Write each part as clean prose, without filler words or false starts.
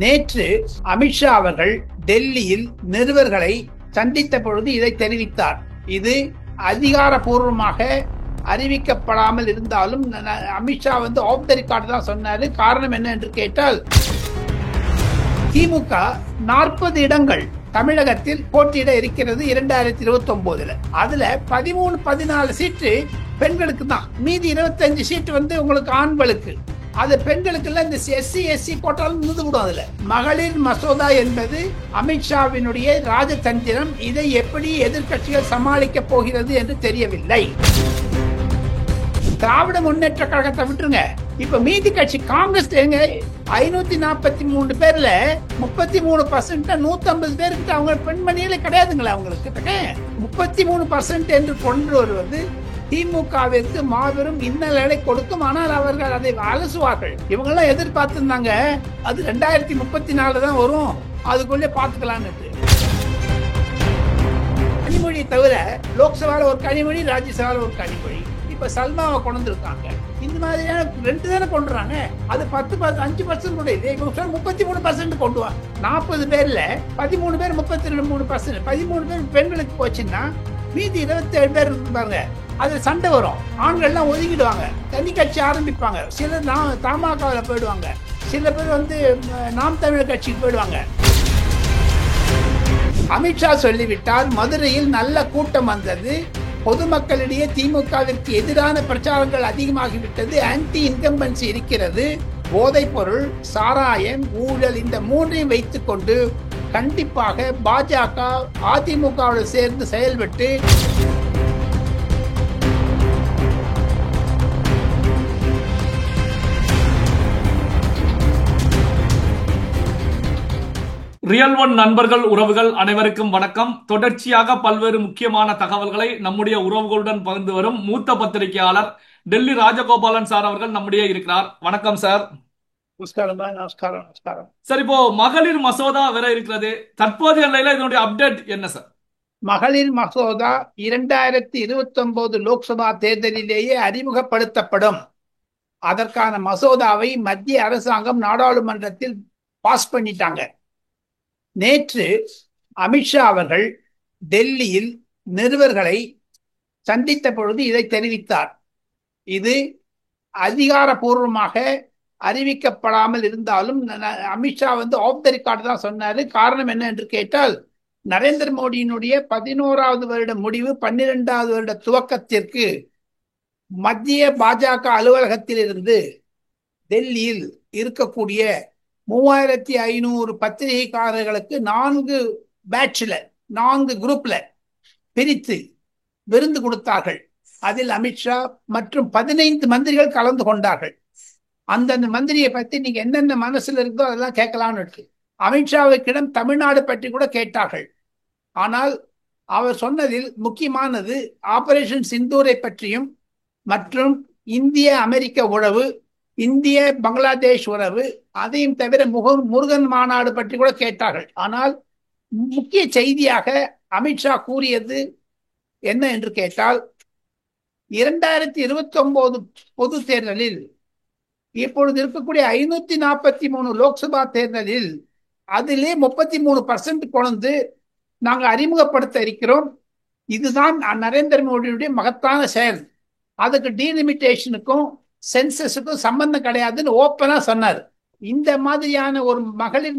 நேற்று அமித்ஷா அவர்கள் டெல்லியில் நிருபர்களை சந்தித்த பொழுது இதை தெரிவித்தார். இது அதிகாரப்பூர்வமாக அறிவிக்கப்படாமல் இருந்தாலும் அமித்ஷா ஆஃப் த ரெக்கார்ட் தான் சொன்னாரு. காரணம் என்ன என்று கேட்டால், திமுக 40 இடங்கள் தமிழகத்தில் போட்டியிட இருக்கிறது 2029. அதுல 13-14 சீட்டு பெண்களுக்கு தான். மீதி 25 சீட்டு உங்களுக்கு ஆண்களுக்கு. அது பெண்களுக்கு இல்ல, இந்த SC கோட்டாலும் நிறுத்திவிடும். அதுல மகளிர் மசோதா என்பது அமித்ஷாவினுடைய ராஜதந்திரம். இதை எப்படி எதிர்கட்சிகள் சமாளிக்க போகிறது என்று தெரியவில்லை. திராவிட முன்னேற்ற கழகத்தை விட்டுருங்க, இப்ப மீதி கட்சி காங்கிரஸ் 543 பேர்ல 33% 150 பேருக்கு அவங்க பெண்மணிகளே கிடையாதுங்களா? அவங்களுக்கு 33% என்று கொண்டு வருவது திமுகவிற்கு மாபெரும் இன்னல்களை கொடுக்கும். ஆனால் அவர்கள் அதை அலசுவார்கள். இவங்க எல்லாம் எதிர்பார்த்திருந்தாங்க அது 2034 தான் வரும், அதுக்குள்ளே பார்த்துக்கலான்னு. கனிமொழியை தவிர லோக்சபால ஒரு கனிமொழி, ராஜ்யசபால ஒரு கனிமொழி. இப்ப சல்மாவை கொண்டு இருக்காங்க. இந்த மாதிரியான 2 தானே கொண்டுறாங்க. அது 5% கூட இது 33% கொண்டு வா. 40 பேர்ல 13 பேர் 33%, 13 பேர் பெண்களுக்கு போச்சுன்னா மீதி 27 பேர் இருப்பாங்க. அது சண்டை வரும். ஆண்கள் எல்லாம் ஒதுங்கிடுவாங்க, தனி கட்சி ஆரம்பிப்பாங்க. சிலர் தமாகவில் போயிடுவாங்க, சில பேர் நாம் தமிழர் கட்சிக்கு போயிடுவாங்க. அமித்ஷா சொல்லிவிட்டார். மதுரையில் நல்ல கூட்டம் வந்தது. பொதுமக்களிடையே திமுகவிற்கு எதிரான பிரச்சாரங்கள் அதிகமாகிவிட்டது. ஆன்டி இன்கம்பன்சி இருக்கிறது. போதைப் பொருள், சாராயம், ஊழல், இந்த 3ஐயும் வைத்துக் கொண்டு கண்டிப்பாக பாஜக அதிமுகவோடு சேர்ந்து செயல்பட்டு ரியல் ஒன் நண்பர்கள், உறவுகள் அனைவருக்கும் வணக்கம். தொடர்ச்சியாக பல்வேறு முக்கியமான தகவல்களை நம்முடைய உறவுகளுடன் பகிர்ந்து வரும் மூத்த பத்திரிகையாளர் டெல்லி ராஜகோபாலன் சார் அவர்கள் நம்முடைய இருக்கிறார். வணக்கம் சார். நமஸ்காரம். சார், இப்போ மகளிர் மசோதா வேற இருக்கிறது. தற்போதைய நிலையில இதனுடைய அப்டேட் என்ன சார்? மகளிர் மசோதா 2029 லோக்சபா தேர்தலிலேயே அறிமுகப்படுத்தப்படும். அதற்கான மசோதாவை மத்திய அரசாங்கம் நாடாளுமன்றத்தில் பாஸ் பண்ணிட்டாங்க. நேற்று அமித்ஷா அவர்கள் டெல்லியில் நிருபர்களை சந்தித்த பொழுது இதை தெரிவித்தார். இது அதிகாரப்பூர்வமாக அறிவிக்கப்படாமல் இருந்தாலும் அமித்ஷா ஆஃப் த ரெக்கார்ட் தான் சொன்னாரு. காரணம் என்ன என்று கேட்டால், நரேந்திர மோடியினுடைய 11வது வருட முடிவு, 12வது வருட துவக்கத்திற்கு மத்திய பாஜக அலுவலகத்தில் இருந்து டெல்லியில் இருக்கக்கூடிய 3500 பத்திரிகைக்காரர்களுக்கு 4 பேட்ச்ல 4 குரூப்ல பிரித்து விருந்து கொடுத்தார்கள். அதில் அமித்ஷா மற்றும் 15 மந்திரிகள் கலந்து கொண்டார்கள். அந்தந்த மந்திரியை பத்தி நீங்க என்னென்ன மனசுல இருக்கோ அதெல்லாம் கேட்கலான்னு இருக்கு. அமித்ஷாவுக்கிடம் தமிழ்நாடு பற்றி கூட கேட்டார்கள். ஆனால் அவர் சொன்னதில் முக்கியமானது ஆபரேஷன் சிந்தூரை பற்றியும் மற்றும் இந்திய அமெரிக்க உறவு, இந்திய பங்களாதேஷ் உறவு, அதையும் தவிர முருகன் மாநாடு பற்றி கூட கேட்டார்கள். ஆனால் முக்கிய செய்தியாக அமித்ஷா கூறியது என்ன என்று கேட்டால், 2029 பொது தேர்தலில் இப்பொழுது இருக்கக்கூடிய 543 லோக்சபா தேர்தலில் அதிலே 33% கொண்டு நாங்கள் அறிமுகப்படுத்த இருக்கிறோம். இதுதான் நரேந்திர மோடியுடைய மகத்தான செயல். அதுக்கு டீலிமிட்டேஷனுக்கும் சென்சஸுக்கும் சம்பந்தம் கிடையாதுன்னு ஓப்பனா சொன்னார். இந்த மாதிரியான ஒரு மகளிர்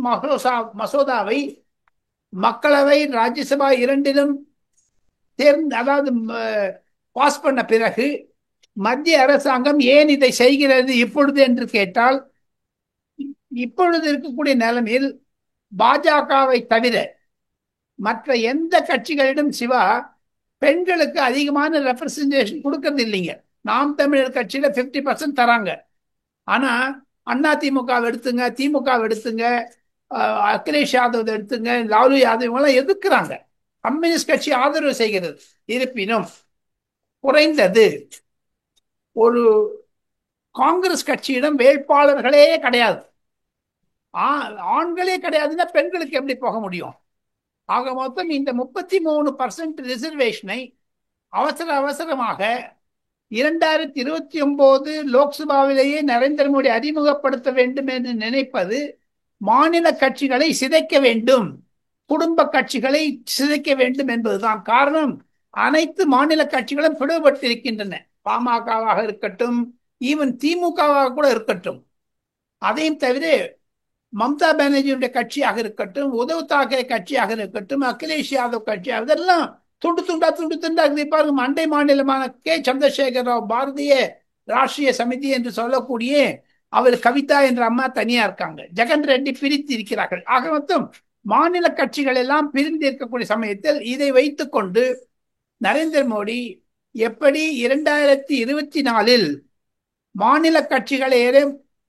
மசோதாவை மக்களவை, ராஜ்யசபா இரண்டிலும் பாஸ் பண்ண பிறகு மத்திய அரசாங்கம் ஏன் இதை செய்கிறது இப்பொழுது என்று கேட்டால், இப்பொழுது இருக்கக்கூடிய நிலைமையில் பாஜகவை தவிர மற்ற எந்த கட்சிகளிடம் சிவா பெண்களுக்கு அதிகமான ரெப்ரசன்டேஷன் கொடுக்கறது இல்லைங்க. நாம் தமிழர் கட்சியில 50% தராங்க. ஆனா அதிமுக எடுத்துங்க, திமுக எடுத்துங்க, அகிலேஷ் யாதவ் எடுத்துங்க, லாலு யாதவ் இவங்கெல்லாம் எதிர்க்கிறாங்க. கம்யூனிஸ்ட் கட்சி ஆதரவு செய்கிறது. இருப்பினும் குறைந்தது ஒரு காங்கிரஸ் கட்சியிடம் வேட்பாளர்களே கிடையாது, ஆண்களே கிடையாதுன்னா பெண்களுக்கு எப்படி போக முடியும்? ஆக மொத்தம் இந்த 33% ரிசர்வேஷனை அவசரமாக 2029 லோக்சபாவிலேயே நரேந்திர மோடி அறிமுகப்படுத்த வேண்டும் என்று நினைப்பது மாநில கட்சிகளை சிதைக்க வேண்டும், குடும்ப கட்சிகளை சிதைக்க வேண்டும் என்பதுதான் காரணம். அனைத்து மாநில கட்சிகளும் பிளவுபட்டிருக்கின்றன. பாமகவாக இருக்கட்டும், ஈவன் திமுகவாக கூட இருக்கட்டும். அதையும் தவிர மம்தா பானர்ஜியுடைய கட்சியாக இருக்கட்டும், உத்தவ் தாக்கரே கட்சியாக இருக்கட்டும், அகிலேஷ் யாதவ் கட்சியாக, இதெல்லாம் துண்டு துண்டா துண்டு துண்டா பாருங்க. அண்டை மாநிலமான கே சந்திரசேகர ராவ் பாரதிய ராஷ்டிரிய சமிதி என்று சொல்லக்கூடிய அவர் கவிதா என்ற அம்மா தனியா இருக்காங்க, ஜெகன் ரெட்டி பிரித்து இருக்கிறார்கள். ஆக மொத்தம் மாநில கட்சிகள் எல்லாம் பிரிந்து இருக்கக்கூடிய சமயத்தில் இதை வைத்துக் கொண்டு நரேந்திர மோடி எப்படி 2024 மாநில கட்சிகளை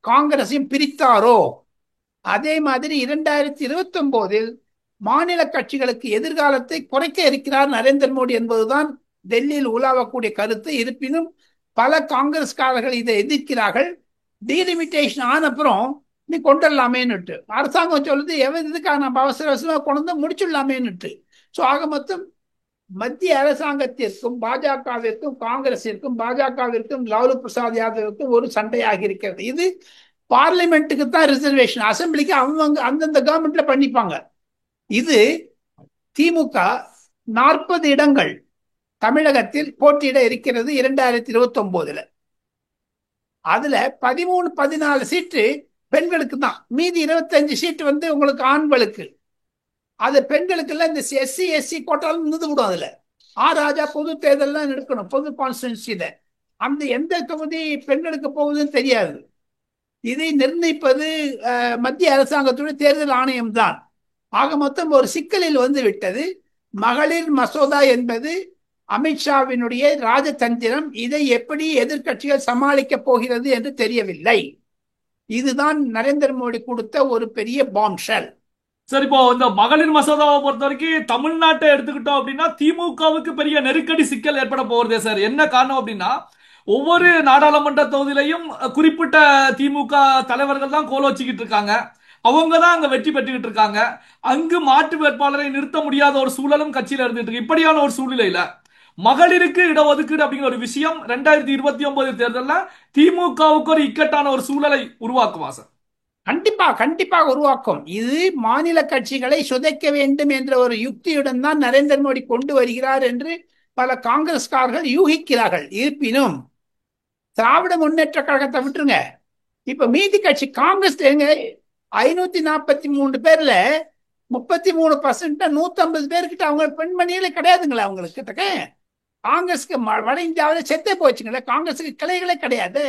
காங்கிரஸையும் பிரித்தாரோ, அதே மாதிரி 2029 மாநில கட்சிகளுக்கு எதிர்காலத்தை குறைக்க இருக்கிறார் நரேந்திர மோடி என்பதுதான் டெல்லியில் உலாவக்கூடிய கருத்து. இருப்பினும் பல காங்கிரஸ்காரர்கள் இதை எதிர்க்கிறார்கள். டீலிமிட்டேஷன் ஆன அப்புறம் நீ கொண்டுடலாமேன்னுட்டு அரசாங்கம் சொல்லுது, எதுக்காக நம்ம அவசர அவசரமாக கொண்டு வந்து முடிச்சுடலாமேன்னுட்டு. ஸோ ஆக மொத்தம் மத்திய அரசாங்கத்திற்கும் பாஜகவிற்கும் காங்கிரசிற்கும் பாஜகவிற்கும் லாலு பிரசாத் யாதவிற்கும் ஒரு சண்டையாக இருக்கிறது. இது பார்லிமெண்ட்டுக்கு தான் ரிசர்வேஷன், அசம்பிளிக்கு அவங்க அந்தந்த கவர்மெண்ட்ல பண்ணிப்பாங்க. இது திமுக 40 இடங்கள் தமிழகத்தில் போட்டியிட இருக்கிறது 2029. அதுல 13 14 சீட்டு பெண்களுக்கு தான், மீதி 25 சீட்டு வந்து உங்களுக்கு ஆண்களுக்கு. அது பெண்களுக்கு எல்லாம் இந்த எஸ்சி எஸ்சி கோட்டாலும் நின்று விடும். அதுல ராஜா பொது தேர்தல் எடுக்கணும், பொது கான்ஸ்டிடுவன்சியில. அந்த எந்த தொகுதி பெண்களுக்கு போகுதுன்னு தெரியாது. இதை நிர்ணயிப்பது மத்திய அரசாங்கத்துடைய தேர்தல் ஆணையம் தான். ஆக மொத்தம் ஒரு சிக்கலில் வந்து விட்டது. மகளிர் மசோதா என்பது அமித்ஷாவினுடைய ராஜதந்திரம். இதை எப்படி எதிர்கட்சிகள் சமாளிக்க போகிறது என்று தெரியவில்லை. இதுதான் நரேந்திர மோடி கொடுத்த ஒரு பெரிய பாம்ஷெல். சரி, இப்போ இந்த மகளிர் மசோதாவை பொறுத்த வரைக்கும் தமிழ்நாட்டை எடுத்துக்கிட்டோம் அப்படின்னா திமுகவுக்கு பெரிய நெருக்கடி சிக்கல் ஏற்பட போகிறதே சார். என்ன காரணம் அப்படின்னா ஒவ்வொரு நாடாளுமன்ற தொகுதியிலையும் குறிப்பிட்ட திமுக தலைவர்கள் தான் கோல வச்சுக்கிட்டு இருக்காங்க. அவங்க தான் அங்க வெற்றி பெற்றுக்கிட்டு இருக்காங்க. அங்கு மாற்று வேட்பாளரை நிறுத்த முடியாத ஒரு சூழலும் கட்சியில இருந்துட்டு இருக்கு. இப்படியான ஒரு சூழ்நிலையில மகளிருக்கு இடஒதுக்கீடு அப்படிங்கிற ஒரு விஷயம் 2029 தேர்தலில் திமுகவுக்கு ஒரு இக்கட்டான ஒரு சூழலை உருவாக்குமா சார்? கண்டிப்பாக உருவாக்கும். இது மாநில கட்சிகளை சுதைக்க வேண்டும் என்ற ஒரு யுக்தியுடன் தான் நரேந்திர மோடி கொண்டு வருகிறார் என்று பல காங்கிரஸ்காரர்கள் யூகிக்கிறார்கள். இருப்பினும் திராவிட முன்னேற்ற கழகத்தை விட்டுருங்க, இப்ப மீதி கட்சி காங்கிரஸ் 543 பேர்ல 33% 150 பேர்கிட்ட அவங்க பெண்மணிகளே கிடையாதுங்களா அவங்களுக்கு கிட்ட. காங்கிரஸுக்கு வட இந்தியாவில் செத்தே போச்சுங்களே, காங்கிரஸுக்கு கிளைகளே கிடையாது.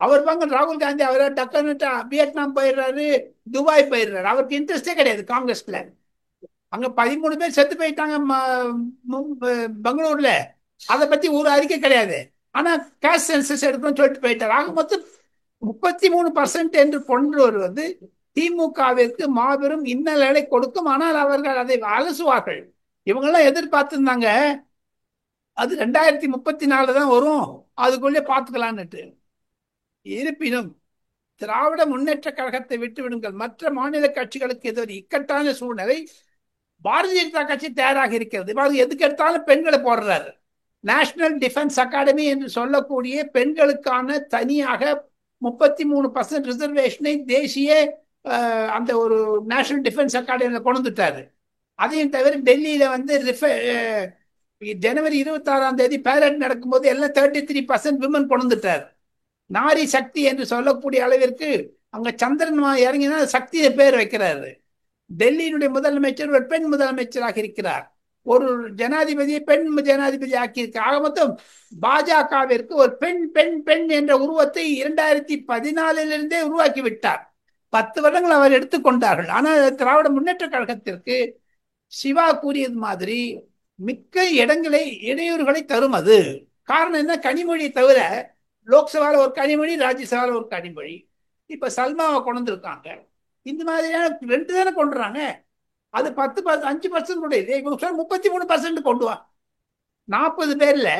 அவர் பங்க ராகுல் காந்தி அவரை டக்குன்னு வியட்நாம் போயிடுறாரு, துபாய் போயிடுறாரு. அவருக்கு இன்ட்ரெஸ்டே கிடையாது காங்கிரஸ்ல. அங்க 13 பேர் செத்து போயிட்டாங்க பெங்களூர்ல, அதை பத்தி ஒரு அறிக்கை கிடையாது. ஆனா கேஷ் சென்சஸ் எடுக்கணும்னு சொல்லிட்டு போயிட்டார். ஆக மொத்தம் 33% என்று கொண்டு வருவது திமுகவிற்கு மாபெரும் இன்னல்களை கொடுக்கும். ஆனால் அவர்கள் அதை அலசுவார்கள். இவங்கெல்லாம் எதிர்பார்த்திருந்தாங்க அது 2034 தான் வரும், அதுக்குள்ளே பார்த்துக்கலான்னுட்டு. இருப்பினும் திராவிட முன்னேற்ற கழகத்தை விட்டு விடுங்கள், மற்ற மாநில கட்சிகளுக்கு இது ஒரு இக்கட்டான சூழ்நிலை. பாரதிய ஜனதா கட்சி தயாராக இருக்கிறது. எதுக்கு எடுத்தாலும் பெண்களை போடுறாரு. நேஷனல் டிஃபென்ஸ் அகாடமி என்று சொல்லக்கூடிய பெண்களுக்கான தனியாக 33% ரிசர்வேஷனை தேசிய அந்த ஒரு நேஷனல் டிஃபென்ஸ் அகாடமியில் கொண்டு வந்துட்டாரு. அதையும் தவிர டெல்லியில வந்து ஜனவரி 26 பேரட் நடக்கும்போது எல்லாம் 33% விமன் கொண்டு வந்துட்டார். நாரி சக்தி என்று சொல்லக்கூடிய அளவிற்கு அங்க சந்திரன் இறங்கினா சக்தியை பேர் வைக்கிறாரு. டெல்லியினுடைய முதலமைச்சர் ஒரு பெண் முதலமைச்சராக இருக்கிறார். ஒரு ஜனாதிபதியை பெண் ஜனாதிபதி ஆக்கியிருக்க. ஆக மொத்தம் பாஜகவிற்கு ஒரு பெண் பெண் பெண் என்ற உருவத்தை 2014 உருவாக்கி விட்டார். 10 வருடங்கள் அவர் எடுத்துக்கொண்டார்கள். ஆனால் திராவிட முன்னேற்ற கழகத்திற்கு சிவா கூறியது மாதிரி மிக்க இடங்களை இடையூறுகளை தரும். அது காரணம் என்ன? கனிமொழியை தவிர லோக்சபால ஒரு கனிமொழி, ராஜ்யசபால ஒரு கனிமொழி. இப்ப சல்மாவை கொண்டு இருக்காங்க. இந்த மாதிரியான 2 தானே கொண்டுறாங்க. அது 5% கூட இது 33% கொண்டு வா. 40 பேர்ல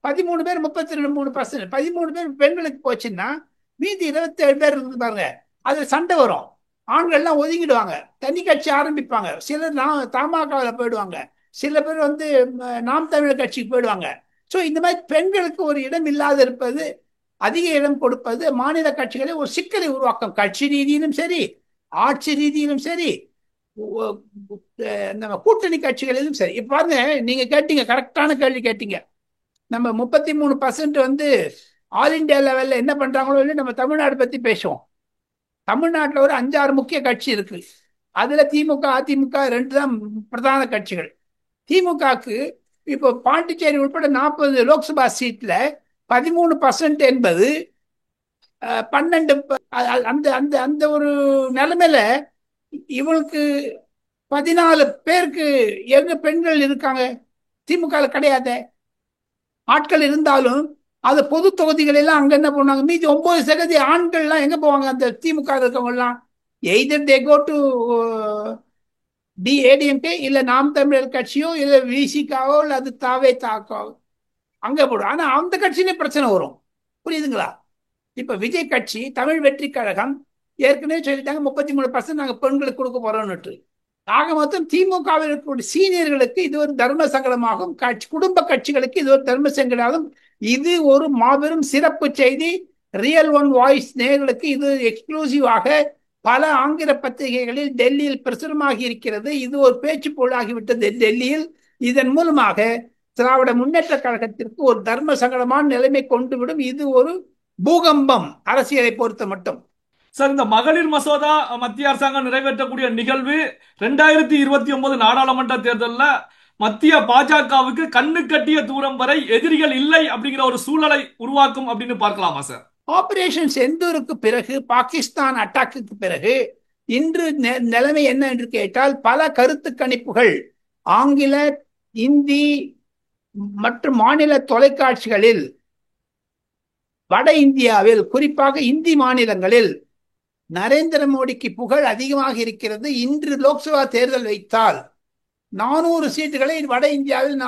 13 பேர் 33%, 13 பேர் பெண்களுக்கு போச்சுன்னா மீதி 27 பேர் இருந்து பாருங்க. அதுல சண்டை வரும். ஆண்கள்லாம் ஒதுங்கிடுவாங்க, தனி கட்சி ஆரம்பிப்பாங்க. சிலர் தமாகவில் போயிடுவாங்க, சில பேர் வந்து நாம் தமிழர் கட்சிக்கு போயிடுவாங்க. ஸோ இந்த மாதிரி பெண்களுக்கு ஒரு இடம் இல்லாத இருப்பது, அதிக இடம் கொடுப்பது மாநில கட்சிகளை ஒரு சிக்கலை உருவாக்கும். கட்சி ரீதியிலும் சரி, ஆட்சி ரீதியிலும் சரி, நம்ம கூட்டணி கட்சிகளிலும் சரி. இப்ப பாருங்க, நீங்க கேட்டீங்க, கரெக்டான கேள்வி கேட்டீங்க. நம்ம 33% வந்து ஆல் இண்டியா லெவல்ல என்ன பண்றாங்களோ இல்லை, நம்ம தமிழ்நாடு பத்தி பேசுவோம். தமிழ்நாட்டில் ஒரு 5-6 முக்கிய கட்சி இருக்கு. அதுல திமுக அதிமுக ரெண்டு தான் பிரதான கட்சிகள். திமுகக்கு இப்போ பாண்டிச்சேரி உட்பட 40 லோக்சபா சீட்ல 13% என்பது 12 அந்த அந்த அந்த ஒரு நிலைமையில இவளுக்கு 14 பேருக்கு எங்க பெண்கள் இருக்காங்க? திமுக கிடையாது. ஆட்கள் இருந்தாலும் அது பொது தொகுதிகள் எல்லாம் அங்க என்ன பண்ணுவாங்க? மீதி 9% ஆண்கள் எல்லாம் எங்க போவாங்க? அந்த திமுக இருக்கவங்க எல்லாம் either they go to ADMK, இல்ல நாம் தமிழர் கட்சியோ, இல்ல விசிகாவோ, இல்ல அது தாவே தாக்கோ அங்க போடும். ஆனா அந்த கட்சியிலே பிரச்சனை வரும். புரியுதுங்களா? இப்ப விஜய் கட்சி, தமிழ் வெற்றி கழகம் ஏற்கனவே சொல்லிட்டாங்க 33% நாங்க பெண்களுக்கு கொடுக்க போறோம்னு. ஆக மொத்தம் திமுகவில் இருக்கக்கூடிய சீனியர்களுக்கு இது ஒரு தர்ம சங்கடமாகும், குடும்ப கட்சிகளுக்கு இது ஒரு தர்ம சங்கடாகும். இது ஒரு மாபெரும் சிறப்பு செய்தி. ரியல் ஒன் வாய்ஸ் நேயர்களுக்கு இது எக்ஸ்க்ளூசிவாக பல ஆங்கில பத்திரிகைகளில் டெல்லியில் பிரசுரமாகி இருக்கிறது. இது ஒரு பேச்சு பொருளாகிவிட்டது டெல்லியில். இதன் மூலமாக திராவிட முன்னேற்ற கழகத்திற்கு ஒரு தர்ம சங்கடமான நிலைமை கொண்டுவிடும். இது ஒரு பூகம்பம் அரசியலை பொறுத்த மட்டும். சார், இந்த மகளிர் மசோதா மத்திய அரசாங்கம் நிறைவேற்றக்கூடிய நிகழ்வு 2029 நாடாளுமன்ற தேர்தலில் மத்திய பாஜகவுக்கு கண்ணு கட்டிய தூரம் வரை எதிரிகள் இல்லை அப்படிங்கிற ஒரு சூழலை உருவாக்கும் அப்படின்னு பார்க்கலாமா சார்? ஆபரேஷன் செந்தூருக்கு பிறகு, பாகிஸ்தான் அட்டாக்கு பிறகு இன்று நிலைமை என்ன என்று கேட்டால், பல கருத்து கணிப்புகள் ஆங்கில, இந்தி மற்றும் மாநில தொலைக்காட்சிகளில் வட இந்தியாவில், குறிப்பாக இந்தி மாநிலங்களில் நரேந்திர மோடிக்கு புகழ் அதிகமாக இருக்கிறது. இன்று லோக்சபா தேர்தல் வைத்தால் 400 சீட்டுகளை வட இந்தியாவில்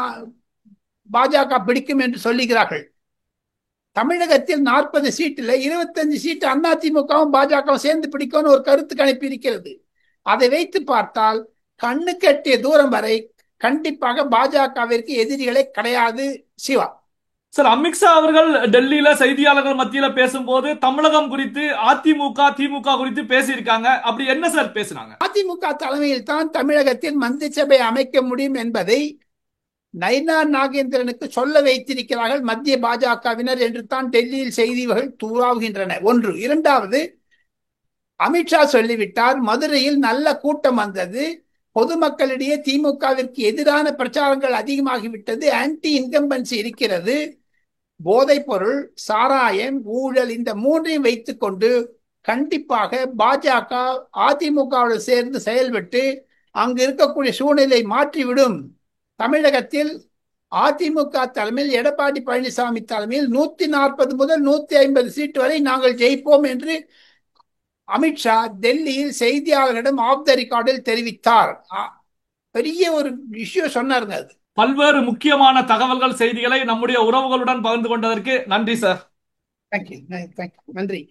பாஜக பிடிக்கும் என்று சொல்லுகிறார்கள். தமிழகத்தில் 40 சீட்டில் 25 சீட்டு அதிமுகவும் பாஜகவும் சேர்ந்து பிடிக்கும்னு ஒரு கருத்து கணிப்பு இருக்கிறது. அதை வைத்து பார்த்தால் கண்ணு கட்டிய தூரம் வரை கண்டிப்பாக பாஜகவிற்கு எதிரிகளே கிடையாது. சிவா சார், அமித்ஷா அவர்கள் டெல்லியில செய்தியாளர்கள் மத்தியில பேசும்போது தமிழகம் குறித்து, அதிமுக திமுக குறித்து பேசியிருக்காங்க. அப்படி என்ன சார் பேசினாங்க? அதிமுக தலைமையில் தான் தமிழகத்தில் மந்திரி சபை அமைக்க முடியும் என்பதை நயினார் நாகேந்திரனுக்கு சொல்ல வைத்திருக்கிறார்கள் மத்திய பாஜகவினர் என்று தான் டெல்லியில் செய்திகள் தூராவுகின்றன. ஒன்று. இரண்டாவது, அமித்ஷா சொல்லிவிட்டார். மதுரையில் நல்ல கூட்டம் வந்தது. பொதுமக்களிடையே திமுகவிற்கு எதிரான பிரச்சாரங்கள் அதிகமாகிவிட்டது. ஆன்டி இன்கம்பன்சி இருக்கிறது. போதைப் பொருள், சாராயம், ஊழல், இந்த மூன்றையும் வைத்துக் கொண்டு கண்டிப்பாக பாஜக அதிமுகவோடு சேர்ந்து செயல்பட்டு அங்கு இருக்கக்கூடிய சூழ்நிலை மாற்றிவிடும். தமிழகத்தில் அதிமுக தலைமையில், எடப்பாடி பழனிசாமி தலைமையில் 140 முதல் 150 சீட்டு வரை நாங்கள் ஜெயிப்போம் என்று அமித்ஷா டெல்லியில் செய்தியாளர்களிடம் ஆஃப் த ரெக்கார்டில் தெரிவித்தார். பெரிய ஒரு விஷயம் சொன்னாருங்க. அது பல்வேறு முக்கியமான தகவல்கள், செய்திகளை நம்முடைய உறவுகளுடன் பகிர்ந்து கொண்டதற்கு நன்றி சார். தேங்க்யூ. நன்றி.